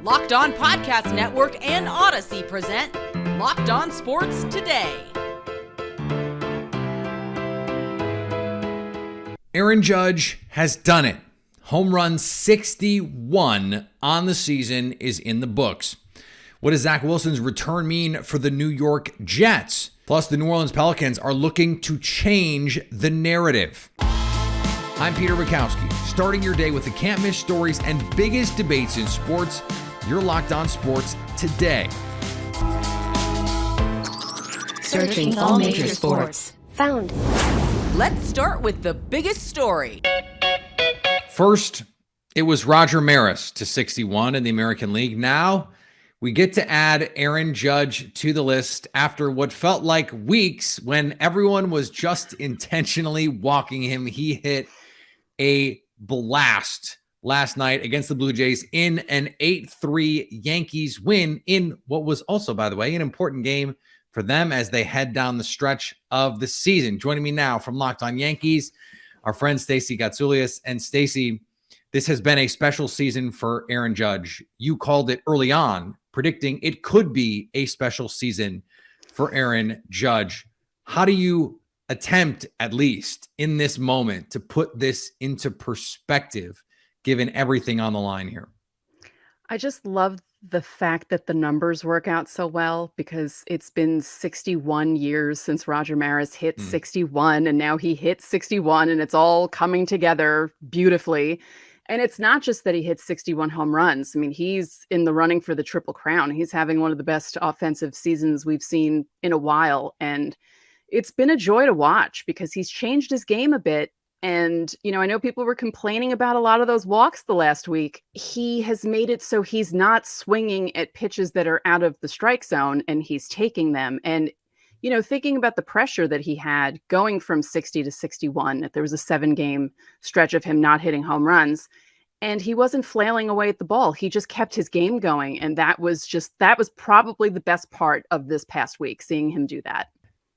Locked On Podcast Network and Odyssey present Locked On Sports Today. Aaron Judge has done it. Home run 61 on the season is in the books. What does Zach Wilson's return mean for the New York Jets? Plus, the New Orleans Pelicans are looking to change the narrative. I'm Peter Bukowski, starting your day with the can't-miss stories and biggest debates in sports. You're Locked On Sports Today. Searching all major sports. Found. Let's start with the biggest story. First, it was Roger Maris to 61 in the American League. Now, we get to add Aaron Judge to the list after what felt like weeks when everyone was just intentionally walking him. He hit a blast last night against the Blue Jays in an 8-3 Yankees win in what was also, by the way, an important game for them as they head down the stretch of the season. Joining me now from Locked On Yankees, our friend Stacey Gatsoulias. And Stacey, this has been a special season for Aaron Judge. You called it early on, predicting it could be a special season for Aaron Judge. How do you attempt, at least in this moment, to put this into perspective, given everything on the line here? I just love the fact that the numbers work out so well because it's been 61 years since Roger Maris hit 61, and now he hit 61, and it's all coming together beautifully. And it's not just that he hit 61 home runs. I mean, he's in the running for the Triple Crown. He's having one of the best offensive seasons we've seen in a while. And it's been a joy to watch because he's changed his game a bit. And, you know, I know people were complaining about a lot of those walks the last week. He has made it so he's not swinging at pitches that are out of the strike zone, and he's taking them. And, you know, thinking about the pressure that he had going from 60 to 61, there was a 7-game stretch of him not hitting home runs, and he wasn't flailing away at the ball. He just kept his game going. And that was probably the best part of this past week, seeing him do that.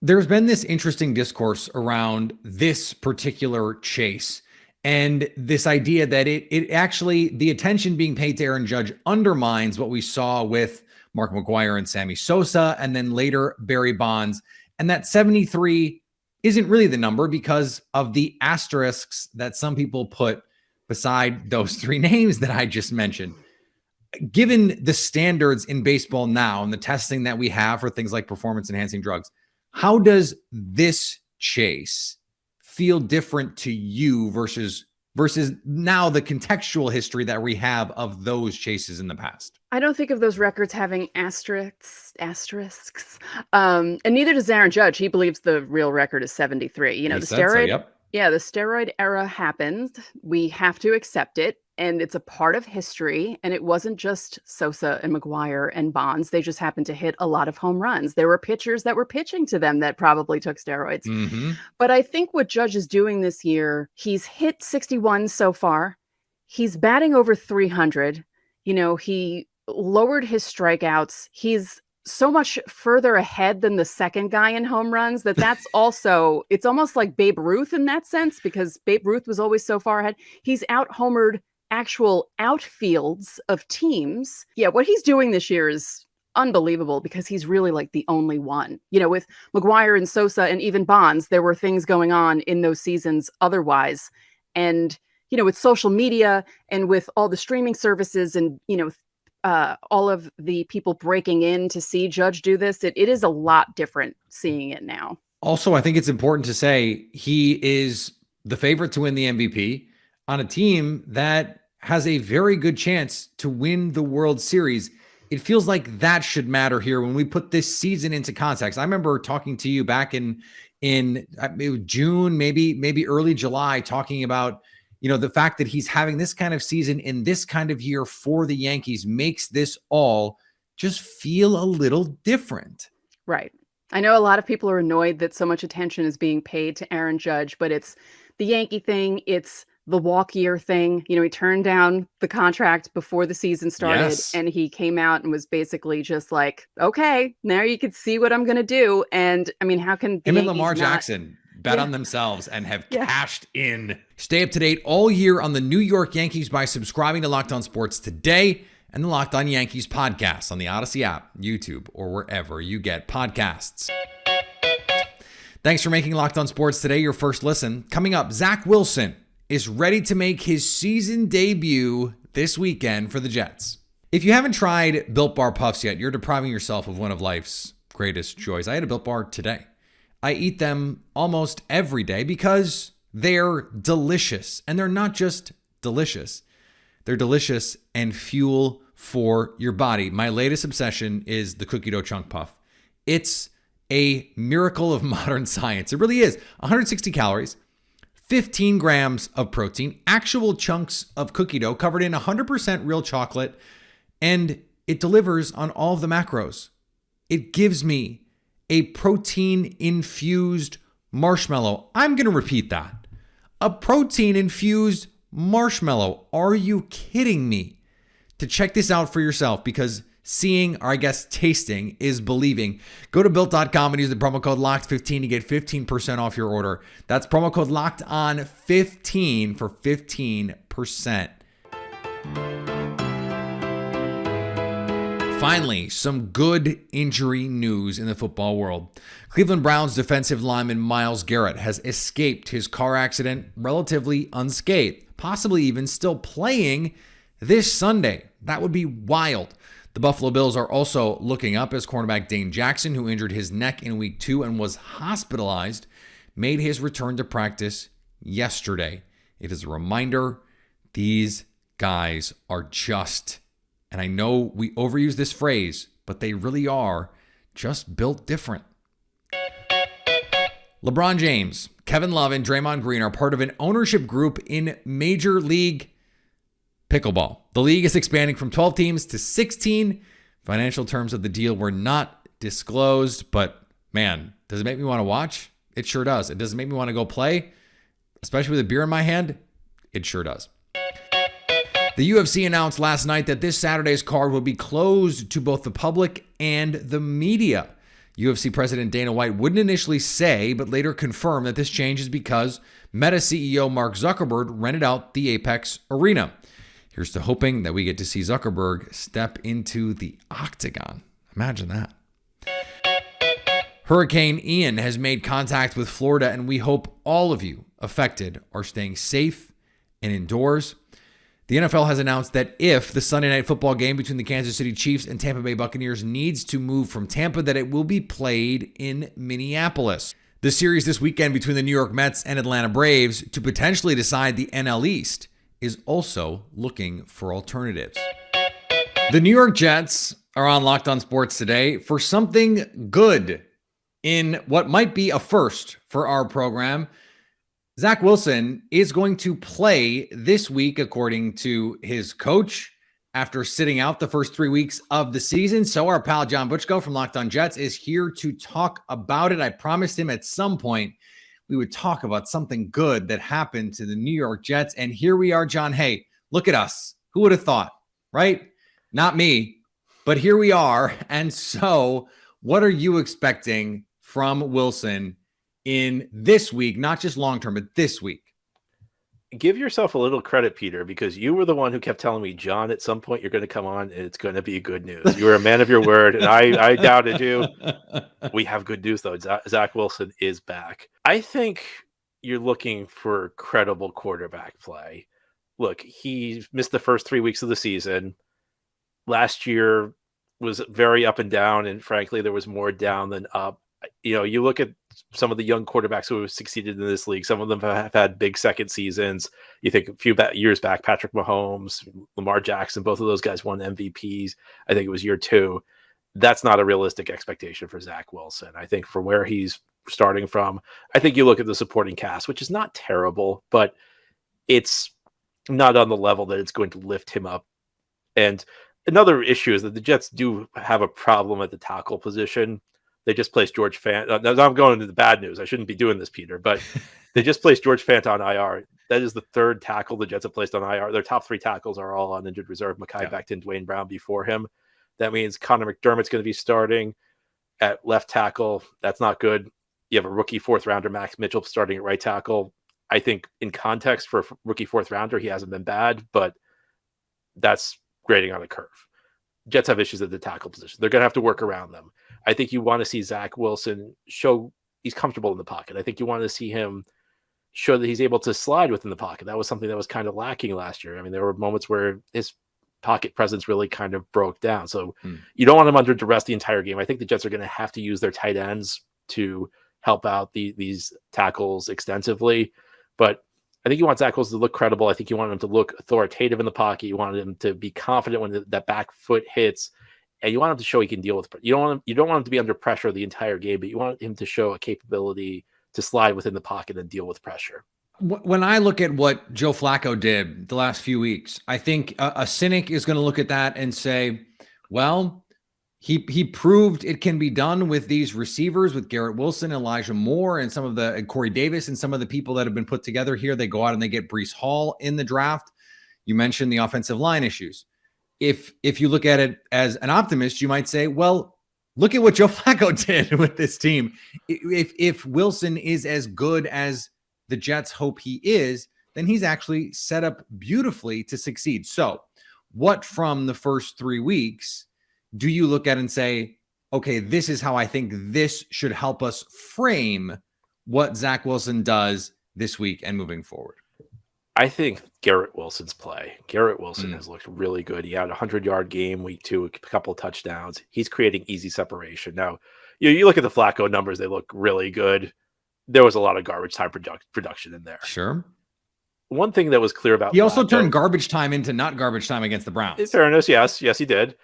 There's been this interesting discourse around this particular chase and this idea that it actually, the attention being paid to Aaron Judge undermines what we saw with Mark McGwire and Sammy Sosa, and then later Barry Bonds, and that 73 isn't really the number because of the asterisks that some people put beside those three names that I just mentioned. Given the standards in baseball now and the testing that we have for things like performance-enhancing drugs, how does this chase feel different to you versus now the contextual history that we have of those chases in the past? I don't think of those records having asterisks. And neither does Aaron Judge. He believes the real record is 73. You know, the steroid. Yeah, the steroid era happened. We have to accept it. And it's a part of history. And it wasn't just Sosa and McGwire and Bonds. They just happened to hit a lot of home runs. There were pitchers that were pitching to them that probably took steroids. But I think what Judge is doing this year, he's hit 61 so far. He's batting over 300. You know, he lowered his strikeouts. He's so much further ahead than the second guy in home runs that's also, it's almost like Babe Ruth in that sense, because Babe Ruth was always so far ahead. He's out-homered actual outfields of teams. Yeah, what he's doing this year is unbelievable because he's really like the only one. You know, with McGwire and Sosa and even Bonds, there were things going on in those seasons otherwise. And, you know, with social media and with all the streaming services and, you know, all of the people breaking in to see Judge do this, it is a lot different seeing it now. Also, I think it's important to say he is the favorite to win the MVP on a team that has a very good chance to win the World Series. It feels like that should matter here when we put this season into context. I remember talking to you back in June, maybe early July, talking about, you know, the fact that he's having this kind of season in this kind of year for the Yankees makes this all just feel a little different. Right. I know a lot of people are annoyed that so much attention is being paid to Aaron Judge, but it's the Yankee thing. It's the walk year thing. You know, he turned down the contract before the season started, and he came out and was basically just like, okay, now you can see what I'm going to do. And I mean, how can him and Lamar Jackson bet on themselves and have cashed in? Stay up to date all year on the New York Yankees by subscribing to Locked On Sports today. and the Locked On Yankees podcast on the Odyssey app, YouTube, or wherever you get podcasts. Thanks for making Locked On Sports today your first listen. Coming up, Zach Wilson is ready to make his season debut this weekend for the Jets. If you haven't tried Built Bar Puffs yet, you're depriving yourself of one of life's greatest joys. I had a Built Bar today. I eat them almost every day because they're delicious. And they're not just delicious. They're delicious and fuel for your body. My latest obsession is the cookie dough chunk puff. It's a miracle of modern science. It really is. 160 calories, 15 grams of protein, actual chunks of cookie dough covered in 100% real chocolate, and it delivers on all of the macros. It gives me a protein-infused marshmallow. I'm going to repeat that. A protein-infused marshmallow. Are you kidding me? To check this out for yourself, because seeing, or I guess tasting, is believing. Go to Built.com and use the promo code LOCKED15 to get 15% off your order. That's promo code LOCKEDON15 for 15%. Finally, some good injury news in the football world. Cleveland Browns defensive lineman Myles Garrett has escaped his car accident relatively unscathed, possibly even still playing this Sunday. That would be wild. The Buffalo Bills are also looking up as cornerback Dane Jackson, who injured his neck in week 2 and was hospitalized, made his return to practice yesterday. It is a reminder, these guys are just, and I know we overuse this phrase, but they really are just built different. LeBron James, Kevin Love, and Draymond Green are part of an ownership group in Major League Pickleball. The league is expanding from 12 teams to 16. Financial terms of the deal were not disclosed, but man, does it make me want to watch? It sure does. It doesn't make me want to go play, especially with a beer in my hand. It sure does. The UFC announced last night that this Saturday's card will be closed to both the public and the media. UFC President Dana White wouldn't initially say, but later confirmed that this change is because Meta CEO Mark Zuckerberg rented out the Apex Arena. Here's to hoping that we get to see Zuckerberg step into the octagon. Imagine that. Hurricane Ian has made contact with Florida, and we hope all of you affected are staying safe and indoors. The NFL has announced that if the Sunday night football game between the Kansas City Chiefs and Tampa Bay Buccaneers needs to move from Tampa, that it will be played in Minneapolis. The series this weekend between the New York Mets and Atlanta Braves to potentially decide the NL East is also looking for alternatives. The New York Jets are on Locked On Sports today for something good in what might be a first for our program. Zach Wilson is going to play this week, according to his coach, after sitting out the first 3 weeks of the season. So our pal John Butchko from Locked On Jets is here to talk about it. I promised him at some point we would talk about something good that happened to the New York Jets. And here we are, John. Hey, look at us. Who would have thought, right? Not me, but here we are. And so what are you expecting from Wilson in this week? Not just long-term, but this week. Give yourself a little credit, Peter, because you were the one who kept telling me, John, at some point you're going to come on and it's going to be good news. You were a man of your word, and I doubted you. We have good news, though. Zach Wilson is back. I think you're looking for credible quarterback play. Look, he missed the first 3 weeks of the season. Last year was very up and down, and frankly, there was more down than up. You know, you look at some of the young quarterbacks who have succeeded in this league. Some of them have had big second seasons. You think a few years back, Patrick Mahomes, Lamar Jackson, both of those guys won MVPs. I think it was year 2. That's not a realistic expectation for Zach Wilson. I think for where he's starting from, I think you look at the supporting cast, which is not terrible, but it's not on the level that it's going to lift him up. And another issue is that the Jets do have a problem at the tackle position. They just placed George Fant. I'm going into the bad news. I shouldn't be doing this, Peter, but they just placed George Fant on IR. That is the third tackle the Jets have placed on IR. Their top 3 tackles are all on injured reserve. Mekhi Becton, Dwayne Brown before him. That means Connor McDermott's going to be starting at left tackle. That's not good. You have a rookie 4th rounder, Max Mitchell, starting at right tackle. I think in context for a rookie 4th rounder, he hasn't been bad, but that's grading on a curve. Jets have issues at the tackle position. They're going to have to work around them. I think you want to see Zach Wilson show he's comfortable in the pocket. I think you want to see him show that he's able to slide within the pocket. That was something that was kind of lacking last year. I mean, there were moments where his pocket presence really kind of broke down. So you don't want him under duress the entire game. I think the Jets are going to have to use their tight ends to help out these tackles extensively. But I think you want Zach Wilson to look credible. I think you want him to look authoritative in the pocket. You want him to be confident when that back foot hits, and you want him to show he can deal with. You don't want him to be under pressure the entire game, but you want him to show a capability to slide within the pocket and deal with pressure. When I look at what Joe Flacco did the last few weeks, I think a cynic is going to look at that and say, well, he proved it can be done with these receivers, with Garrett Wilson, Elijah Moore, and Corey Davis, and some of the people that have been put together here. They go out and they get Breece Hall in the draft. You mentioned the offensive line issues. If you look at it as an optimist, you might say, well, look at what Joe Flacco did with this team. If Wilson is as good as the Jets hope he is, then he's actually set up beautifully to succeed. So what from the first 3 weeks do you look at and say, okay, this is how I think this should help us frame what Zach Wilson does this week and moving forward? I think Garrett Wilson's play. Garrett Wilson has looked really good. He had a 100-yard game week 2, a couple of touchdowns. He's creating easy separation. Now, you look at the Flacco numbers, they look really good. There was a lot of garbage time production in there. Sure. One thing that was clear about he also turned garbage time into not garbage time against the Browns. In fairness, yes, he did.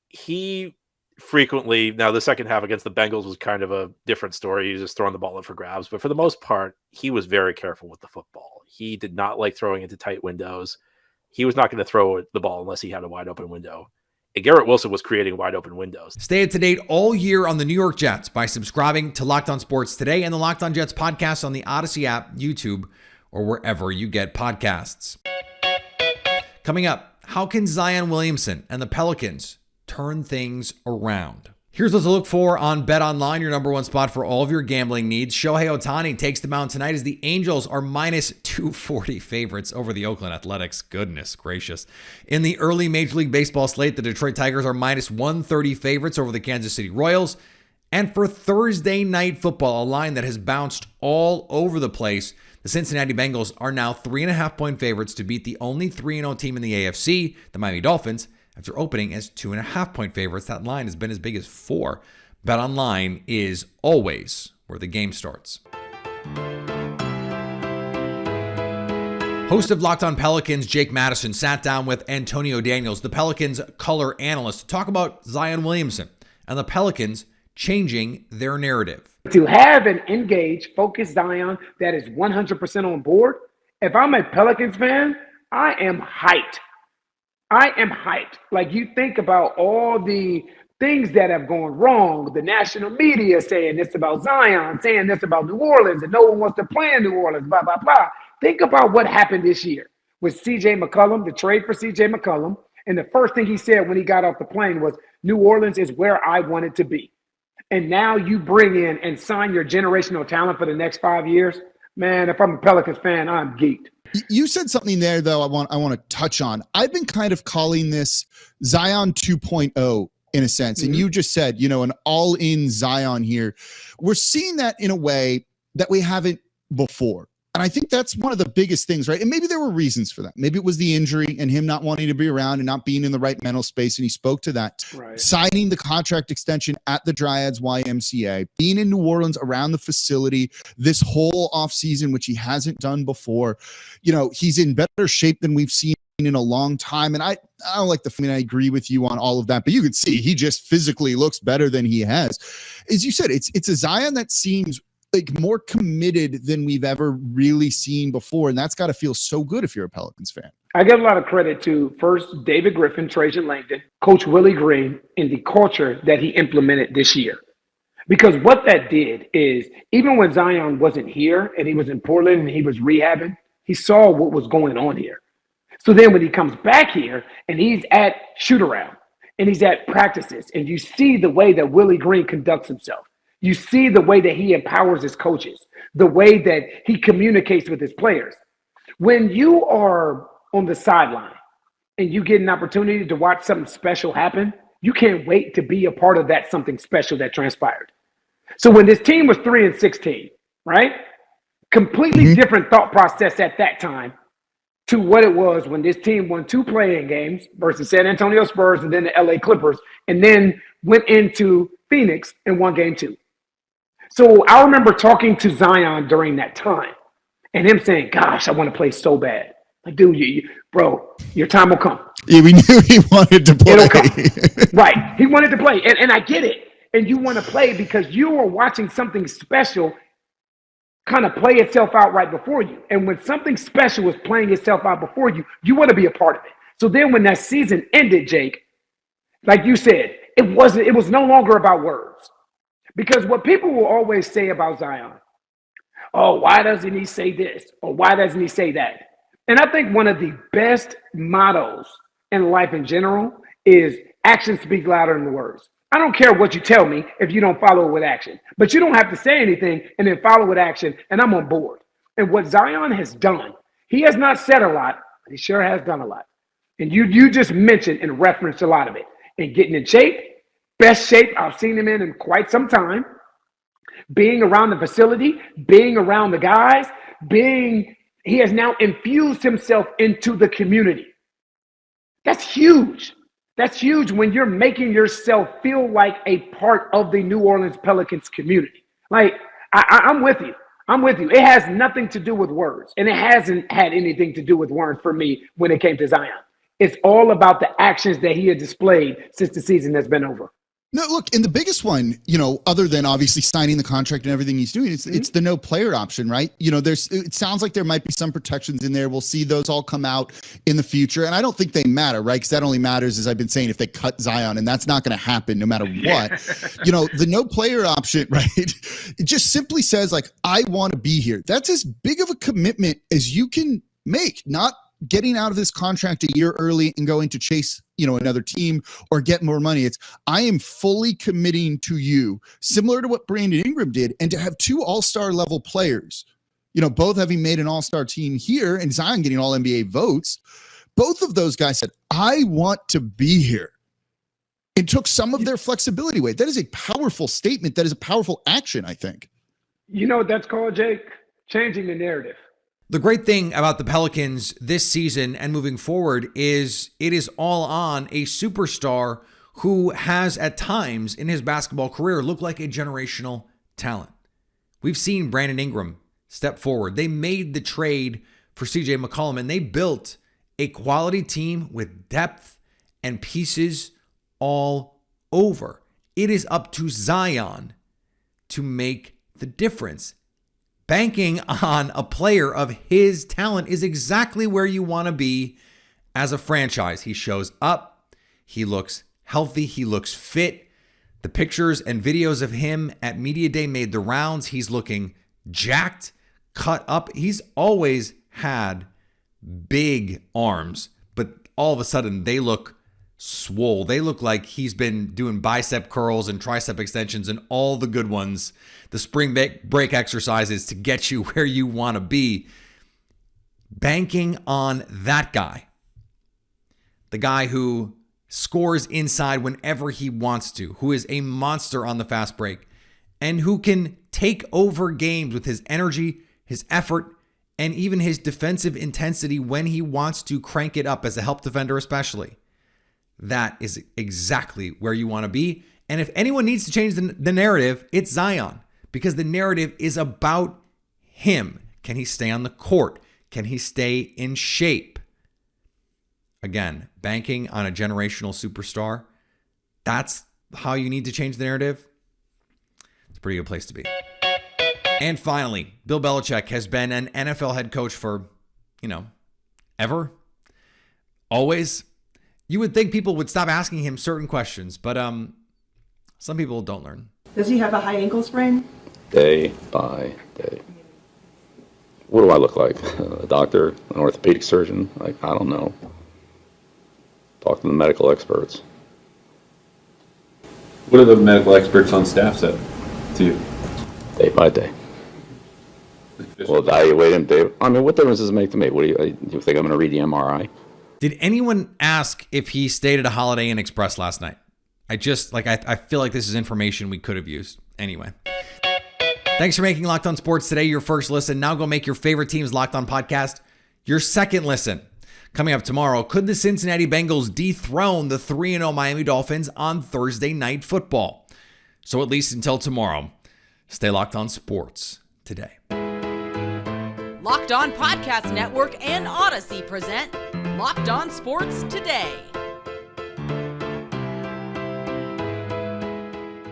He frequently, now the second half against the Bengals was kind of a different story. He was just throwing the ball up for grabs, but for the most part, he was very careful with the football. He did not like throwing into tight windows. He was not going to throw the ball unless he had a wide open window. And Garrett Wilson was creating wide open windows. Stay up to date all year on the New York Jets by subscribing to Locked On Sports Today and the Locked On Jets podcast on the Odyssey app, YouTube, or wherever you get podcasts. Coming up, how can Zion Williamson and the Pelicans turn things around? Here's what to look for on BetOnline, your number one spot for all of your gambling needs. Shohei Ohtani takes the mound tonight as the Angels are minus 240 favorites over the Oakland Athletics. Goodness gracious. In the early Major League Baseball slate, the Detroit Tigers are minus 130 favorites over the Kansas City Royals. And for Thursday night football, a line that has bounced all over the place, the Cincinnati Bengals are now 3.5-point favorites to beat the only 3-0 team in the AFC, the Miami Dolphins, after opening as 2.5-point favorites. That line has been as big as 4. BetOnline is always where the game starts. Host of Locked On Pelicans, Jake Madison, sat down with Antonio Daniels, the Pelicans color analyst, to talk about Zion Williamson and the Pelicans changing their narrative. To have an engaged, focused Zion that is 100% on board, if I'm a Pelicans fan, I am hyped. Like, you think about all the things that have gone wrong, the national media saying this about Zion, saying this about New Orleans, and no one wants to play in New Orleans, blah, blah, blah. Think about what happened this year with C.J. McCollum, the trade for C.J. McCollum. And the first thing he said when he got off the plane was, New Orleans is where I wanted to be. And now you bring in and sign your generational talent for the next 5 years. Man, if I'm a Pelicans fan, I'm geeked. You said something there, though, I want to touch on. I've been kind of calling this Zion 2.0 in a sense. And you just said, an all-in Zion here. We're seeing that in a way that we haven't before. And I think that's one of the biggest things, right? And maybe there were reasons for that. Maybe it was the injury and him not wanting to be around and not being in the right mental space. And he spoke to that. Right. Signing the contract extension at the Dryads YMCA, being in New Orleans around the facility this whole offseason, which he hasn't done before. He's in better shape than we've seen in a long time. And I don't like I agree with you on all of that, but you can see he just physically looks better than he has. As you said, it's a Zion that seems like more committed than we've ever really seen before. And that's got to feel so good if you're a Pelicans fan. I give a lot of credit to first David Griffin, Trajan Langdon, Coach Willie Green, and the culture that he implemented this year. Because what that did is, even when Zion wasn't here and he was in Portland and he was rehabbing, he saw what was going on here. So then when he comes back here and he's at shoot-around and he's at practices and you see the way that Willie Green conducts himself, you see the way that he empowers his coaches, the way that he communicates with his players. When you are on the sideline and you get an opportunity to watch something special happen, you can't wait to be a part of that something special that transpired. So when this team was 3-16, right? Completely different thought process at that time to what it was when this team won 2 play-in games versus San Antonio Spurs and then the LA Clippers, and then went into Phoenix and won game 2. So I remember talking to Zion during that time and him saying, gosh, I want to play so bad. Like, dude, bro, your time will come. Yeah, we knew he wanted to play. It'll come. Right. He wanted to play. And I get it. And you want to play because you are watching something special kind of play itself out right before you. And when something special is playing itself out before you, you want to be a part of it. So then when that season ended, Jake, like you said, it was no longer about words. Because what people will always say about Zion, oh, why doesn't he say this? Or why doesn't he say that? And I think one of the best mottos in life in general is actions speak louder than the words. I don't care what you tell me if you don't follow it with action. But you don't have to say anything and then follow with action, and I'm on board. And what Zion has done, he has not said a lot, but he sure has done a lot. And you just mentioned and referenced a lot of it. And getting in shape, best shape I've seen him in quite some time. Being around the facility, being around the guys, he has now infused himself into the community. That's huge. That's huge when you're making yourself feel like a part of the New Orleans Pelicans community. Like, I'm with you. I'm with you. It has nothing to do with words, and it hasn't had anything to do with words for me when it came to Zion. It's all about the actions that he had displayed since the season has been over. No, look, and the biggest one, other than obviously signing the contract and everything he's doing, it's the no player option, right? It sounds like there might be some protections in there. We'll see those all come out in the future. And I don't think they matter, right? Because that only matters, as I've been saying, if they cut Zion, and that's not going to happen no matter what. The no player option, right? It just simply says, like, I want to be here. That's as big of a commitment as you can make, not getting out of this contract a year early and going to chase, another team or get more money. It's, I am fully committing to you, similar to what Brandon Ingram did, and to have 2 all-star level players, both having made an all-star team here and Zion getting all NBA votes. Both of those guys said, I want to be here. It took some of their flexibility away. That is a powerful statement. That is a powerful action, I think. You know what that's called, Jake? Changing the narrative. The great thing about the Pelicans this season and moving forward is it is all on a superstar who has at times in his basketball career looked like a generational talent. We've seen Brandon Ingram step forward. They made the trade for CJ McCollum, and they built a quality team with depth and pieces all over. It is up to Zion to make the difference. Banking on a player of his talent is exactly where you want to be as a franchise. He shows up. He looks healthy. He looks fit. The pictures and videos of him at Media Day made the rounds. He's looking jacked, cut up. He's always had big arms, but all of a sudden they look swole. They look like he's been doing bicep curls and tricep extensions and all the good ones, the spring break exercises to get you where you want to be. Banking on that guy, the guy who scores inside whenever he wants to, who is a monster on the fast break, and who can take over games with his energy, his effort, and even his defensive intensity when he wants to crank it up as a help defender especially. That is exactly where you want to be. And if anyone needs to change the narrative, it's Zion, because the narrative is about him. Can he stay on the court? Can he stay in shape? Again, banking on a generational superstar, that's how you need to change the narrative. It's a pretty good place to be. And finally, Bill Belichick has been an NFL head coach for, ever, always. You would think people would stop asking him certain questions, but some people don't learn. Does he have a high ankle sprain? Day by day. What do I look like? A doctor, an orthopedic surgeon? I don't know. Talk to the medical experts. What do the medical experts on staff say to you? Day by day. We'll evaluate him. What difference does it make to me? What do you think I'm going to read the MRI? Did anyone ask if he stayed at a Holiday Inn Express last night? I feel like this is information we could have used. Anyway. Thanks for making Locked On Sports Today your first listen. Now go make your favorite team's Locked On podcast your second listen. Coming up tomorrow, could the Cincinnati Bengals dethrone the 3-0 Miami Dolphins on Thursday Night Football? So at least until tomorrow, stay locked on sports today. Locked On Podcast Network and Odyssey present Locked On Sports Today.